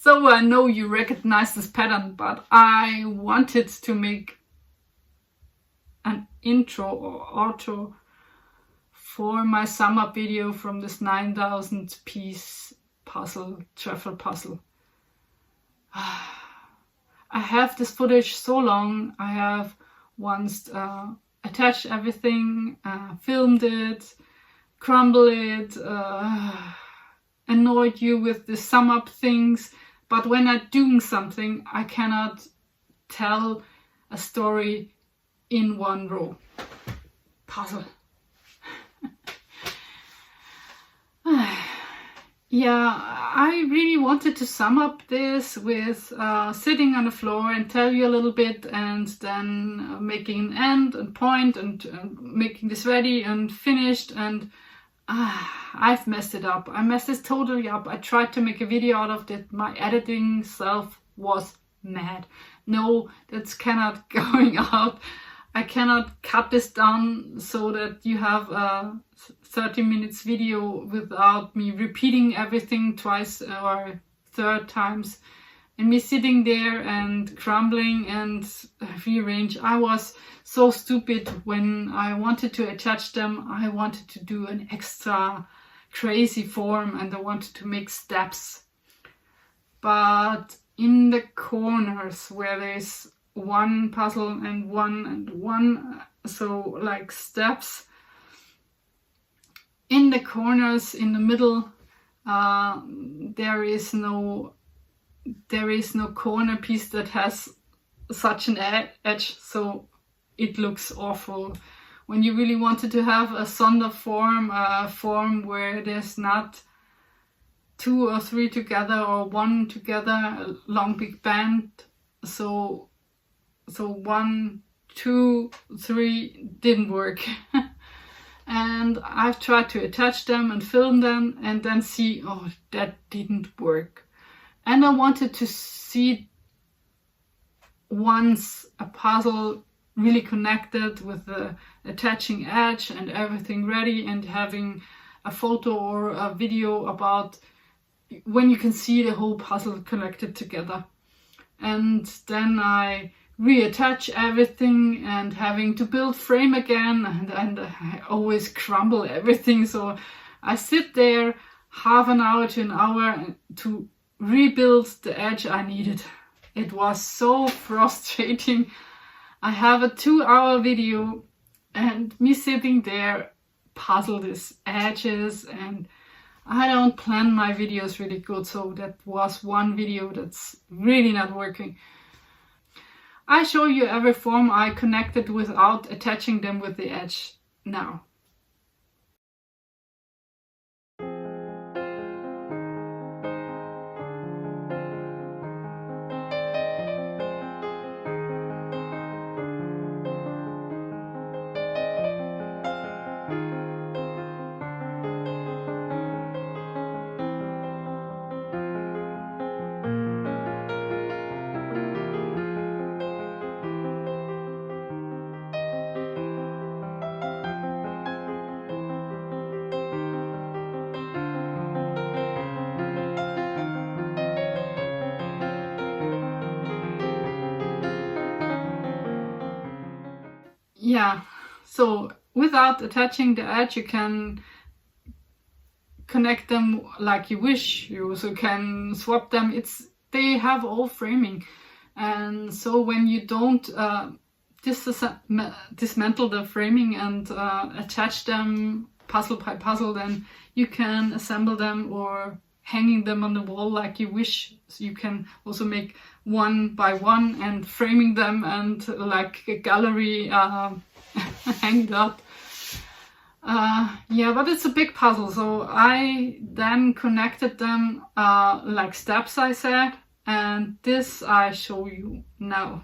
So I know you recognize this pattern, but I wanted to make an intro or outro for my sum up video from this 9,000 piece puzzle, Trefl puzzle. I have this footage so long. I have once attached everything, filmed it, crumbled it, annoyed you with the sum up things. But when I'm doing something, I cannot tell a story in one row. Puzzle. Yeah, I really wanted to sum up this with sitting on the floor and tell you a little bit, and then making an end and point and making this ready and finished, and I've messed it up. I messed this totally up. I tried to make a video out of it. My editing self was mad. No, that's cannot going out. I cannot cut this down so that you have a 30 minutes video without me repeating everything twice or third times and me sitting there and crumbling and rearrange. I was so stupid when I wanted to attach them. I wanted to do an extra crazy form and I wanted to make steps. But in the corners where there's one puzzle and one, so like steps, in the corners, in the middle, there is no corner piece that has such an edge, so it looks awful. When you really wanted to have a Sonder form, a form where there's not 2 or 3 together or 1 together, a long big band, so 1, 2, 3 didn't work. And I've tried to attach them and film them and then see, oh, that didn't work. And I wanted to see once a puzzle really connected with the attaching edge and everything ready, and having a photo or a video about when you can see the whole puzzle connected together. And then I reattach everything and having to build frame again, and I always crumble everything, so I sit there half an hour to an hour to rebuild the edge I needed. It was so frustrating. I have a 2-hour video and me sitting there puzzle these edges, and I don't plan my videos really good, so that was one video that's really not working. I show you every form I connected without attaching them with the edge now. Yeah, so without attaching the edge, you can connect them like you wish. You also can swap them. They have all framing, and so when you don't dismantle the framing and attach them puzzle by puzzle, then you can assemble them or hanging them on the wall like you wish. So you can also make one by one and framing them and like a gallery hang it up. Yeah, but it's a big puzzle, so I then connected them like steps, I said, and this I show you now.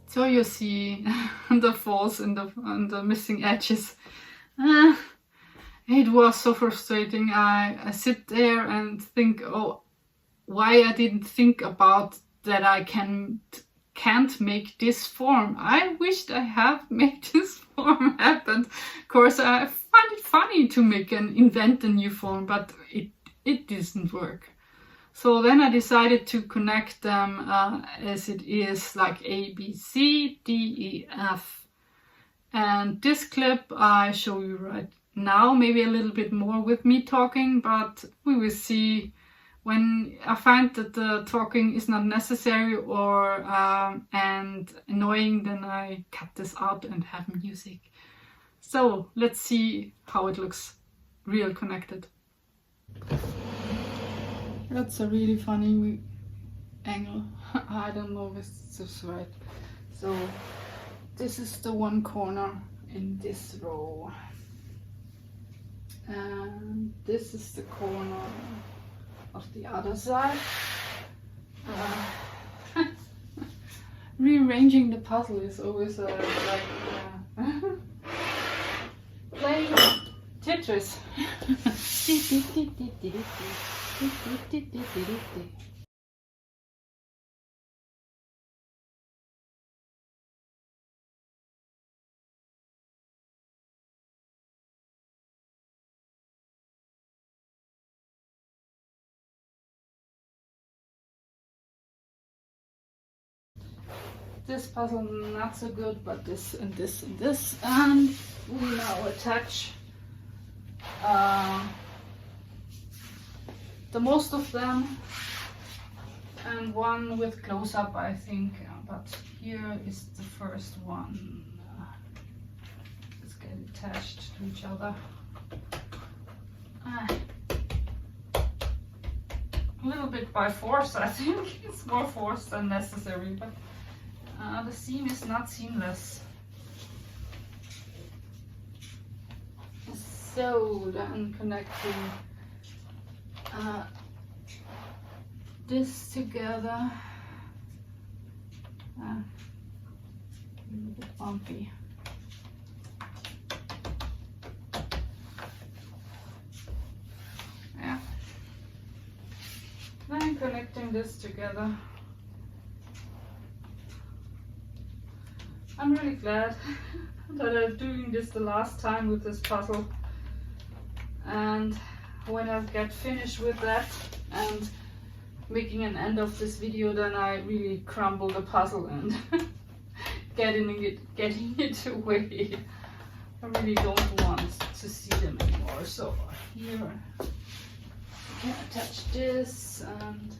So you see the falls and the missing edges. It was so frustrating. I sit there and think, oh, why I didn't think about that I can't make this form. I wished I have made this form happen. Of course, I find it funny to invent a new form, but it didn't work. So then I decided to connect them as it is, like A, B, C, D, E, F. And this clip I show you right now, maybe a little bit more with me talking, but we will see when I find that the talking is not necessary or and annoying, then I cut this out and have music. So let's see how it looks real connected. That's a really funny angle. I don't know if this is right. So this is the one corner in this row. And this is the corner of the other side. Rearranging the puzzle is always playing Tetris. This puzzle not so good, but this and this and this, and we now attach the most of them, and one with close-up, I think, but here is the first one. Let's get attached to each other. A little bit by force, I think. It's more force than necessary, but the seam is not seamless. So then connecting this together, a little bit bumpy. Yeah. Then connecting this together. I'm really glad that I'm doing this the last time with this puzzle. And when I get finished with that and making an end of this video, then I really crumble the puzzle and getting it away. I really don't want to see them anymore. So here I can attach this, and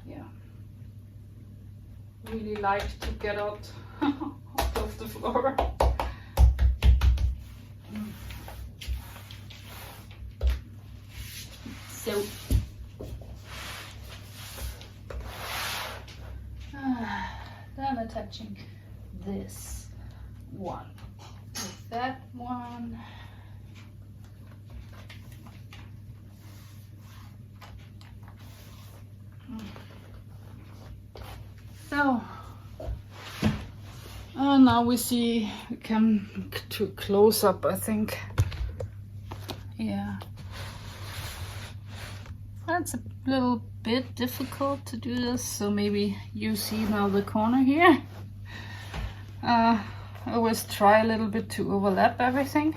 yeah, really like to get out of the floor. So then attaching this one with that one. So now we see, we come to close up, I think. Yeah. That's a little bit difficult to do this, so maybe you see now the corner here. I always try a little bit to overlap everything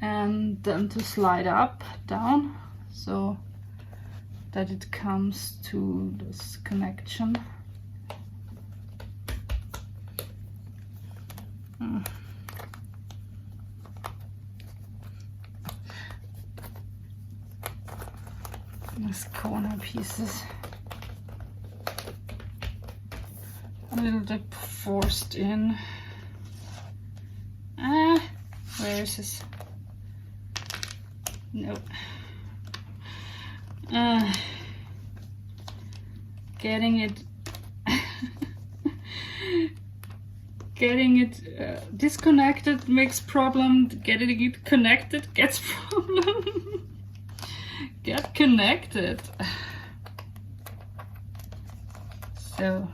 and then to slide up, down, so that it comes to this connection. These corner pieces a little bit forced in. Where is this? Nope. Getting it disconnected makes problem. Getting it connected gets problem. Get connected. So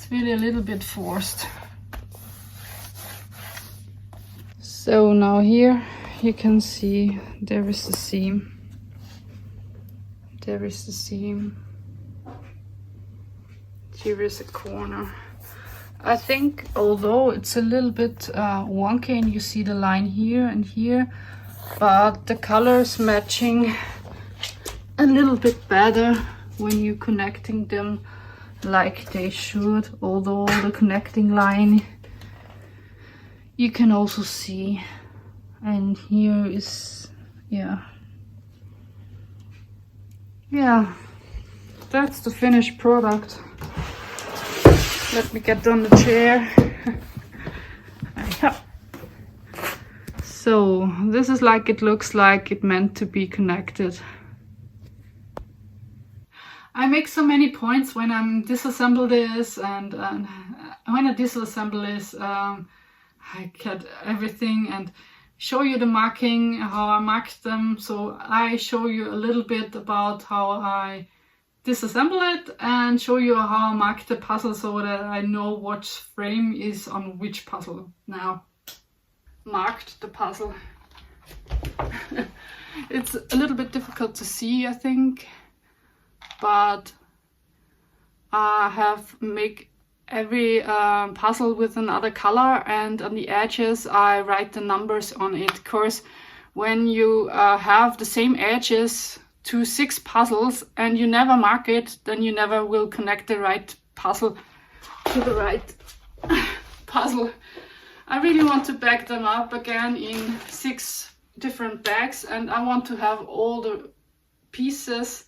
It's really a little bit forced. So now here you can see there is the seam. There is the seam. Here is a corner. I think although it's a little bit wonky and you see the line here and here, but the colors matching a little bit better when you're connecting them like they should. Although the connecting line you can also see, and here is, yeah, that's the finished product. Let me get on the chair. So this is like it looks like it meant to be connected. I make so many points when I'm disassemble this, and when I disassemble this, I cut everything and show you the marking, how I marked them. So I show you a little bit about how I disassemble it and show you how I mark the puzzle so that I know what frame is on which puzzle now. Marked the puzzle. It's a little bit difficult to see, I think, but I have make every puzzle with another color, and on the edges I write the numbers on it. Of course, when you have the same edges to 6 puzzles and you never mark it, then you never will connect the right puzzle to the right puzzle. I really want to bag them up again in 6 different bags, and I want to have all the pieces.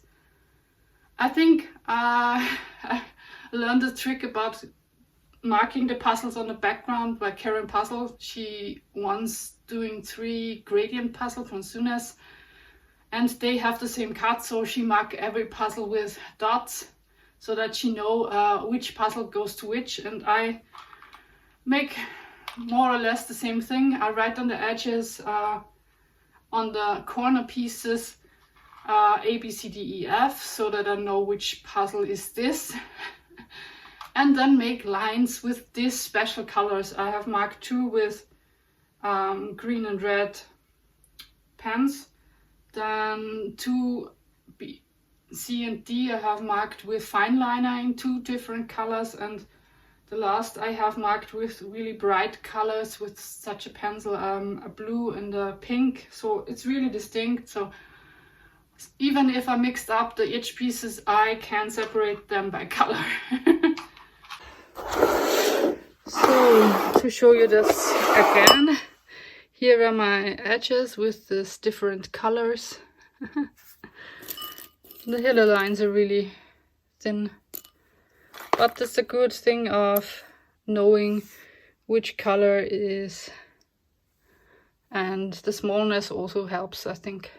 I think I learned the trick about marking the puzzles on the background by Karen Puzzle. She once doing 3 gradient puzzles from Sunes, and they have the same cut, so she mark every puzzle with dots so that she know which puzzle goes to which. And I make more or less the same thing. I write on the edges, on the corner pieces, A, B, C, D, E, F, so that I know which puzzle is this. And then make lines with these special colors. I have marked 2 with green and red pens. Then 2 B, C and D I have marked with fine liner in 2 different colors, and the last I have marked with really bright colors with such a pencil, a blue and a pink, so it's really distinct. So even if I mixed up the edge pieces, I can separate them by color. So to show you this again, here are my edges with these different colors. The yellow lines are really thin, but that's a good thing of knowing which color it is, and the smallness also helps, I think.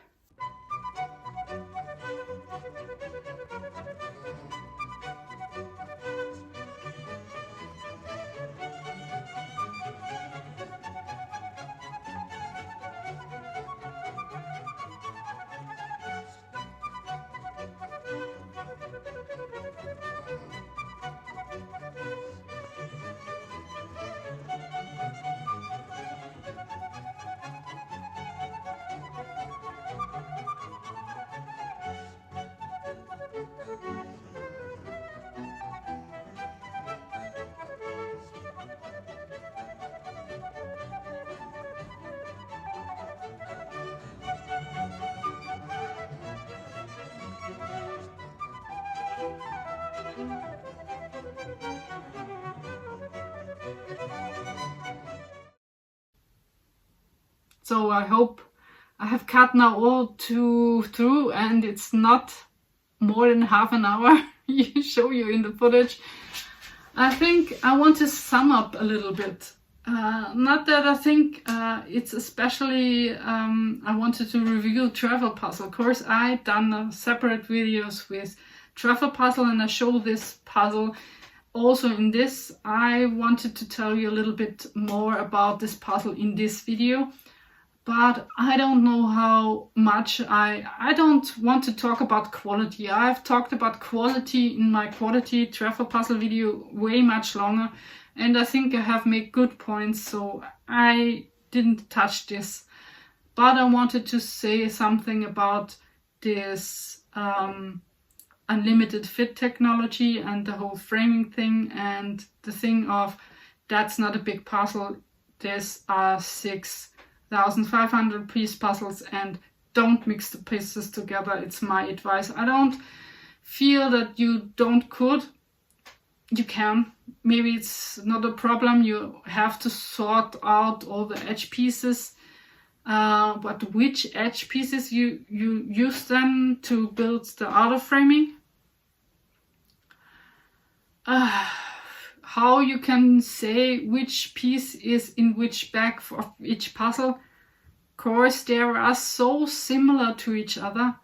So I hope I have cut now all through, and it's not more than half an hour. Show you in the footage. I think I want to sum up a little bit. Not that I think it's especially I wanted to review Trefl puzzle. Of course, I done separate videos with Trefl puzzle, and I show this puzzle. Also in this, I wanted to tell you a little bit more about this puzzle in this video. but I don't know how much I don't want to talk about quality. I've talked about quality in my quality Trefl puzzle video way much longer, and I think I have made good points, so I didn't touch this. But I wanted to say something about this unlimited fit technology and the whole framing thing, and the thing of that's not a big puzzle. These are 6,500 piece puzzles, and don't mix the pieces together. It's my advice. I don't feel that you could. You can. Maybe it's not a problem. You have to sort out all the edge pieces. But which edge pieces you use them to build the outer framing? How you can say which piece is in which bag of each puzzle? Of course, they are so similar to each other.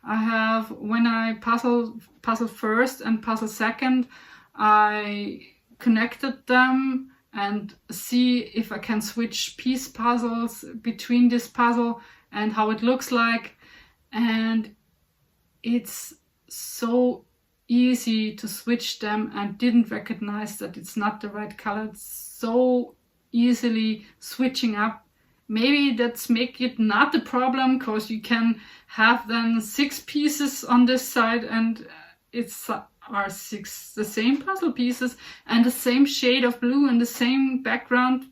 I have, when I puzzle first and puzzle second, I connected them and see if I can switch piece puzzles between this puzzle and how it looks like. And it's so easy to switch them, and didn't recognize that it's not the right color. It's so easily switching up. Maybe that's make it not a problem, because you can have then 6 pieces on this side, and it's are 6 the same puzzle pieces and the same shade of blue and the same background.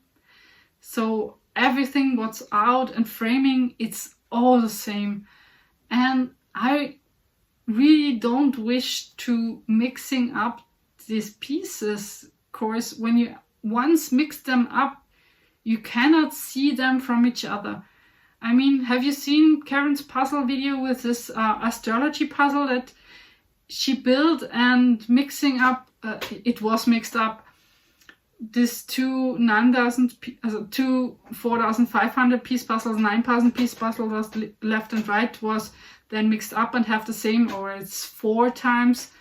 So everything what's out and framing, it's all the same. And I really don't wish to mixing up these pieces. Of course, when you once mix them up, you cannot see them from each other. I mean, have you seen Karen's puzzle video with this astrology puzzle that she built, and mixing up, it was mixed up, this two 4,500 piece puzzles, 9,000 piece puzzle was left and right was then mixed up and have the same, or it's 4 times.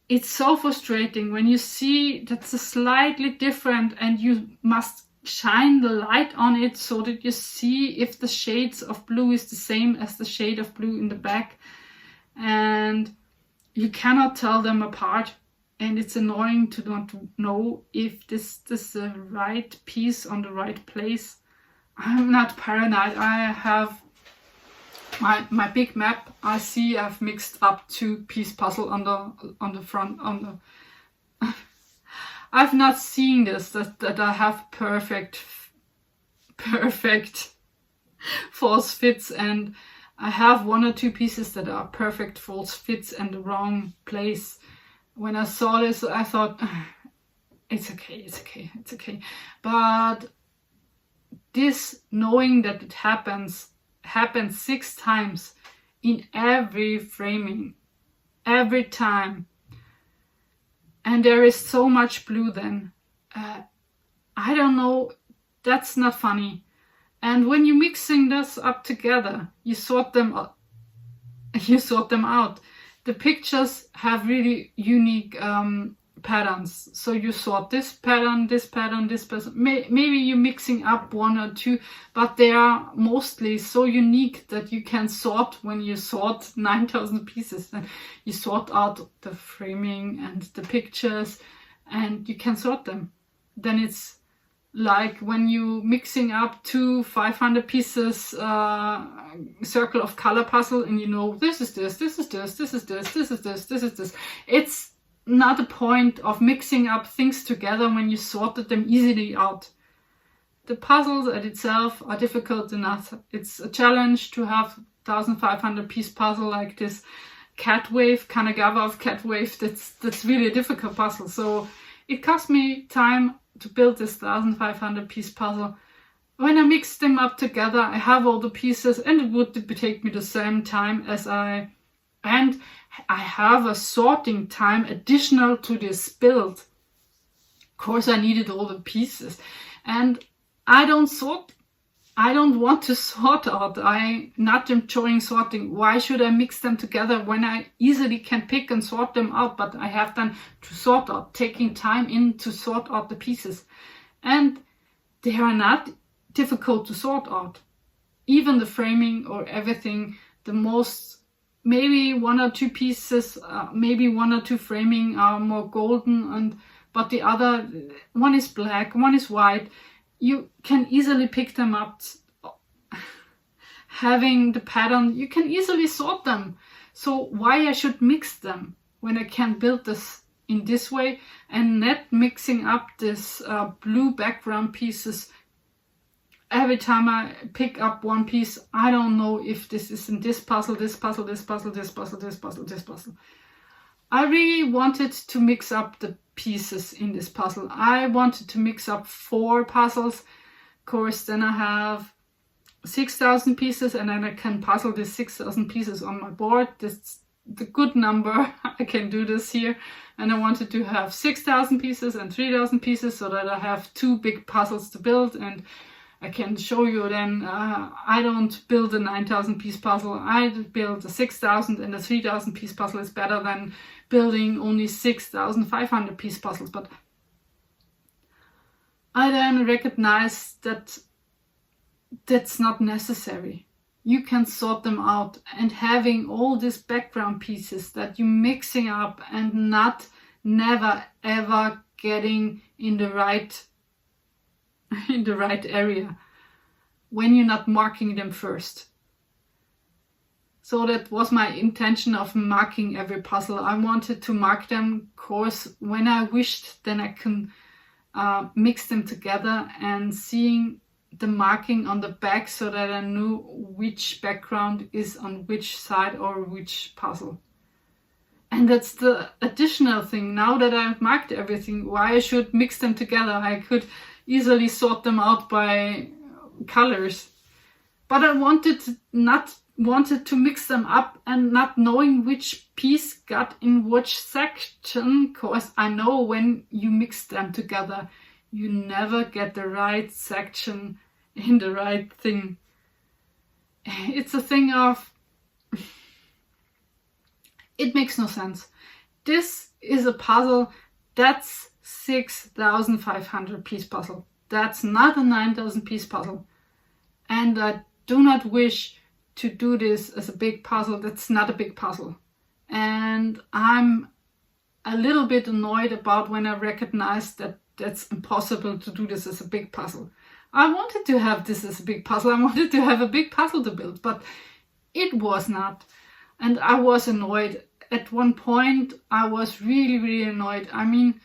It's so frustrating when you see that's a slightly different, and you must shine the light on it so that you see if the shades of blue is the same as the shade of blue in the back. And you cannot tell them apart, and it's annoying to not know if this is the right piece on the right place. I'm not paranoid. I have my big map. I see I've mixed up 2 piece puzzle on the front on the I've not seen this that I have perfect false fits, and I have 1 or 2 pieces that are perfect false fits and the wrong place. When I saw this, I thought, it's okay. But this, knowing that it happens 6 times in every framing, every time, and there is so much blue then, I don't know, that's not funny. And when you're mixing this up together, you sort them out. The pictures have really unique patterns. So you sort this pattern, this pattern, this pattern. Maybe you're mixing up 1 or 2, but they are mostly so unique that you can sort when you sort 9,000 pieces. And you sort out the framing and the pictures, and you can sort them. Then it's like when you mixing up 2 500 pieces circle of color puzzle, and you know this is this, this is this, this is this, this is this, this is this. It's not a point of mixing up things together when you sorted them easily out. The puzzles at itself are difficult enough. It's a challenge to have 1,500 piece puzzle like this cat wave, Kanagawa of cat wave. That's really a difficult puzzle. So it cost me time to build this 1,500 piece puzzle. When I mix them up together, I have all the pieces, and it would take me the same time as I have a sorting time additional to this build. Of course, I needed all the pieces, and I don't want to sort out. I'm not enjoying sorting. Why should I mix them together when I easily can pick and sort them out? But I have then to sort out, taking time in to sort out the pieces. And they are not difficult to sort out. Even the framing or everything, the most, maybe 1 or 2 pieces, maybe 1 or 2 framing are more golden, but the other, one is black, one is white. You can easily pick them up. Having the pattern, you can easily sort them. So why I should mix them when I can build this in this way and not mixing up this blue background pieces. Every time I pick up one piece, I don't know if this is in this puzzle, this puzzle, this puzzle, this puzzle, this puzzle, this puzzle. I really wanted to mix up the pieces in this puzzle. I wanted to mix up 4 puzzles. Of course, then I have 6,000 pieces, and then I can puzzle these 6,000 pieces on my board. That's the good number. I can do this here. And I wanted to have 6,000 pieces and 3,000 pieces so that I have 2 big puzzles to build. And I can show you then, I don't build a 9,000 piece puzzle. I build a 6,000, and a 3,000 piece puzzle is better than building only 6,500 piece puzzles. But I then recognize that that's not necessary. You can sort them out, and having all these background pieces that you're mixing up and never ever getting in the right area when you're not marking them first. So that was my intention of marking every puzzle. I wanted to mark them, of course, when I wished, then I can mix them together and seeing the marking on the back so that I knew which background is on which side or which puzzle. And that's the additional thing. Now that I've marked everything, why I should mix them together? I could easily sort them out by colors. But I wanted to mix them up and not knowing which piece got in which section, because I know when you mix them together, you never get the right section in the right thing. It's a thing of, it makes no sense. This is a puzzle that's 6,500 piece puzzle. That's not a 9,000 piece puzzle. And I do not wish to do this as a big puzzle. That's not a big puzzle. And I'm a little bit annoyed about when I recognize that that's impossible to do this as a big puzzle. I wanted to have this as a big puzzle. I wanted to have a big puzzle to build, but it was not. And I was annoyed. At one point, I was really, really annoyed. I mean,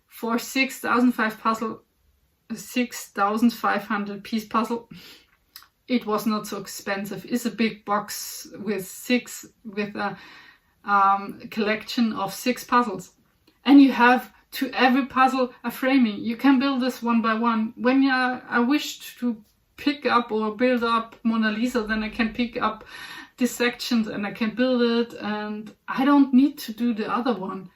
for 6,500 piece puzzle, it was not so expensive. It's a big box with a collection of 6 puzzles. And you have to every puzzle a framing. You can build this one by one. When I wish to pick up or build up Mona Lisa, then I can pick up this section and I can build it, and I don't need to do the other one.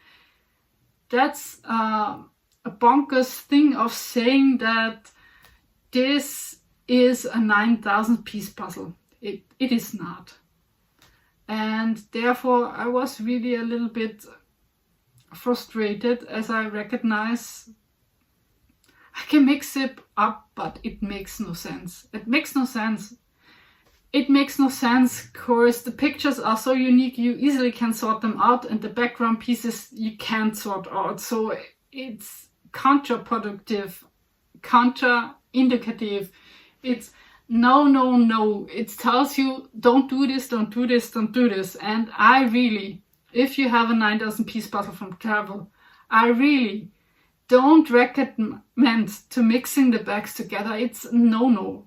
That's a bonkers thing of saying that this is a 9,000 piece puzzle. It is not. And therefore I was really a little bit frustrated as I recognize I can mix it up, but it makes no sense. It makes no sense. It makes no sense because the pictures are so unique, you easily can sort them out, and the background pieces you can't sort out. So it's counterproductive, counterindicative. It's no. It tells you don't do this, don't do this, don't do this. And I really, if you have a 9,000 piece puzzle from Trefl, I really don't recommend to mixing the bags together. It's no.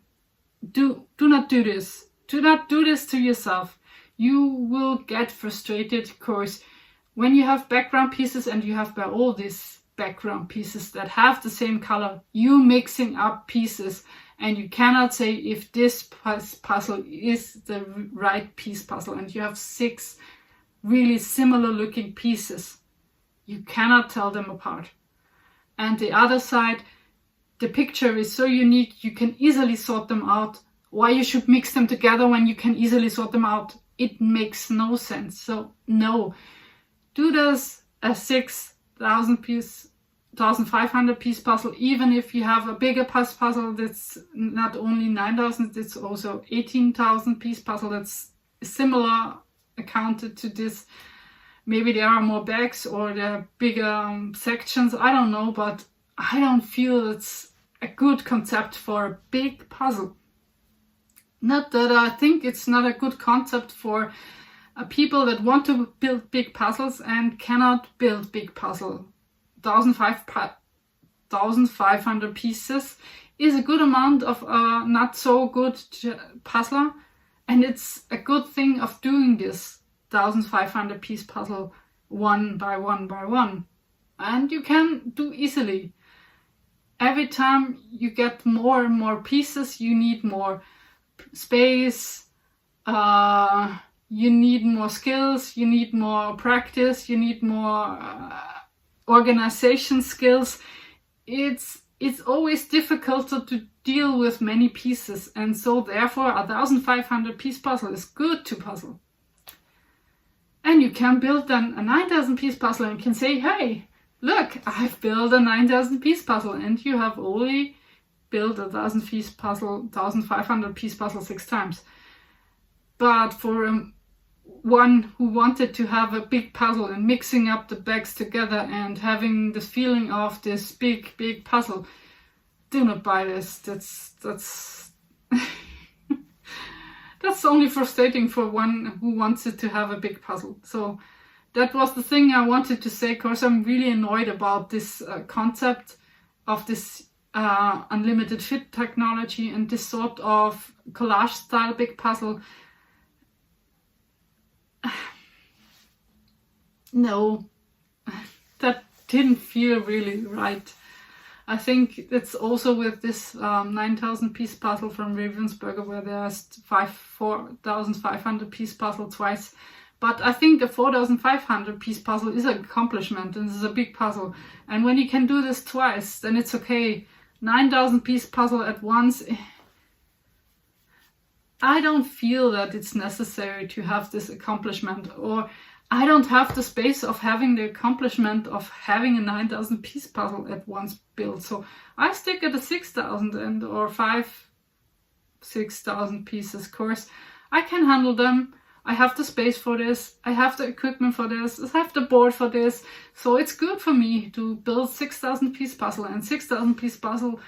Do not do this. Do not do this to yourself. You will get frustrated because when you have background pieces and you have all these background pieces that have the same color, you mixing up pieces and you cannot say if this puzzle is the right piece puzzle and you have 6 really similar looking pieces. You cannot tell them apart. And the other side, the picture is so unique, you can easily sort them out. Why you should mix them together when you can easily sort them out? It makes no sense. So no, do this as 6,000 piece 1,500 piece puzzle, even if you have a bigger puzzle that's not only 9,000, it's also 18,000 piece puzzle that's similar accounted to this. Maybe there are more bags or there are bigger sections, I don't know, but I don't feel it's a good concept for a big puzzle. Not that I think it's not a good concept for people that want to build big puzzles and cannot build big puzzle. 1,500 pieces is a good amount of a not so good puzzler, and it's a good thing of doing this 1,500 piece puzzle one by one by one, and you can do easily. Every time you get more and more pieces, you need more space, you need more skills, you need more practice, you need more organization skills. It's always difficult to deal with many pieces, and so therefore a 1,500 piece puzzle is good to puzzle. And you can build then a 9,000 piece puzzle and can say, hey, look, I've built a 9,000 piece puzzle, and you have only built a 1,000 piece puzzle, 1,500 piece puzzle 6 times. But for one who wanted to have a big puzzle and mixing up the bags together and having the feeling of this big puzzle, do not buy this. That's that's only frustrating for one who wants it to have a big puzzle. So that was the thing I wanted to say, because I'm really annoyed about this concept of this unlimited fit technology and this sort of collage style big puzzle. No, that didn't feel really right. I think it's also with this 9,000 piece puzzle from Ravensburger, where there's 4,500 piece puzzle twice. But I think a 4,500 piece puzzle is an accomplishment, and this is a big puzzle. And when you can do this twice, then it's okay. 9,000 piece puzzle at once, I don't feel that it's necessary to have this accomplishment, or I don't have the space of having the accomplishment of having a 9,000 piece puzzle at once built. So I stick at a 6,000 or 6,000 pieces course. I can handle them. I have the space for this. I have the equipment for this. I have the board for this. So it's good for me to build 6,000 piece puzzle, and 6,000 piece puzzle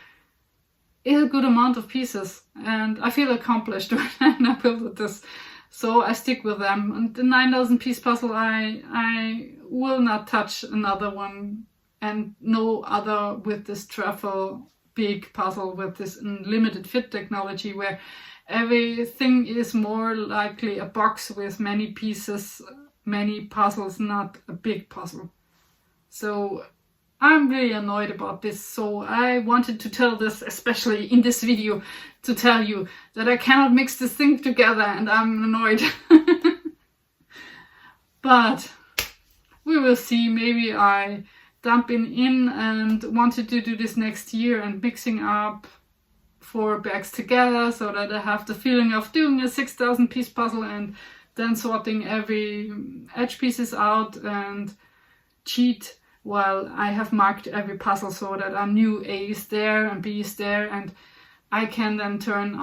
is a good amount of pieces. And I feel accomplished when I build this. So I stick with them. And the 9,000 piece puzzle, I will not touch another one, and no other with this Trefl big puzzle with this unlimited fit technology, where everything is more likely a box with many pieces, many puzzles, not a big puzzle. So I'm really annoyed about this. So I wanted to tell this, especially in this video, to tell you that I cannot mix this thing together, and I'm annoyed. But we will see. Maybe I dump in and wanted to do this next year and mixing up 4 bags together, so that I have the feeling of doing a 6,000 piece puzzle and then sorting every edge pieces out and cheat while I have marked every puzzle, so that I knew A is there and B is there, and I can then turn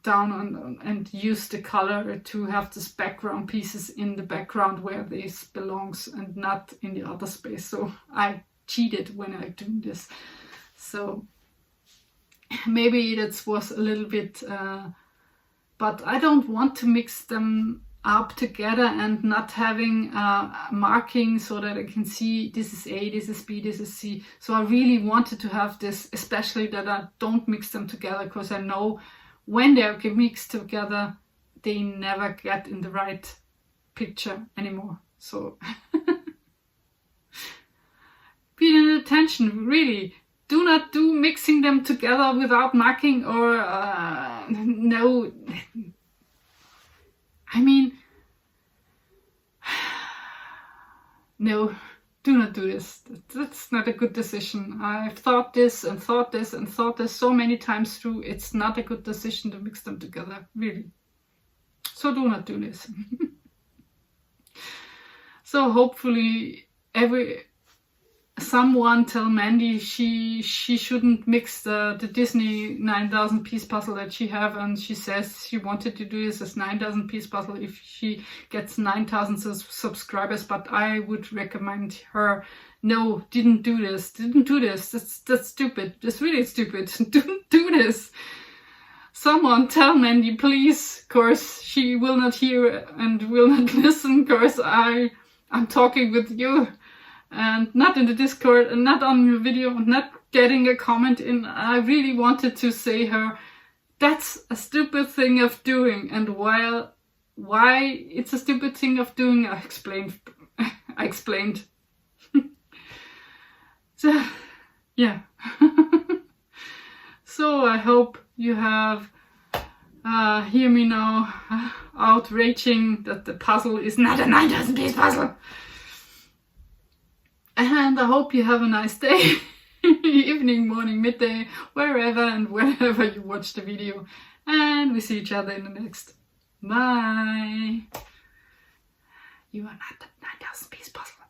down and use the color to have this background pieces in the background where this belongs and not in the other space. So I cheated when I do this. So maybe that was a little bit, but I don't want to mix them up together and not having marking so that I can see this is A, this is B, this is C. So I really wanted to have this, especially that I don't mix them together, because I know when they're mixed together, they never get in the right picture anymore. So pay attention, really. Do not do mixing them together without marking, or no. I mean, no, do not do this. That's not a good decision. I've thought this and thought this and thought this so many times through. It's not a good decision to mix them together, really. So do not do this. So hopefully someone tell Mandy she shouldn't mix the Disney 9,000 piece puzzle that she have, and she says she wanted to do this as 9,000 piece puzzle if she gets 9,000 subscribers, but I would recommend her, no, didn't do this, that's stupid, that's really stupid, don't do this. Someone tell Mandy, please. Of course, she will not hear and will not listen, because I'm talking with you and not in the Discord and not on your video, not getting a comment in. I really wanted to say her, that's a stupid thing of doing, and why it's a stupid thing of doing, I explained. So, yeah. So I hope you have hear me now outraging that the puzzle is not a 9,000 piece puzzle. And I hope you have a nice day, evening, morning, midday, wherever and whenever you watch the video. And we see each other in the next. Bye. You are not the 9,000 piece puzzle.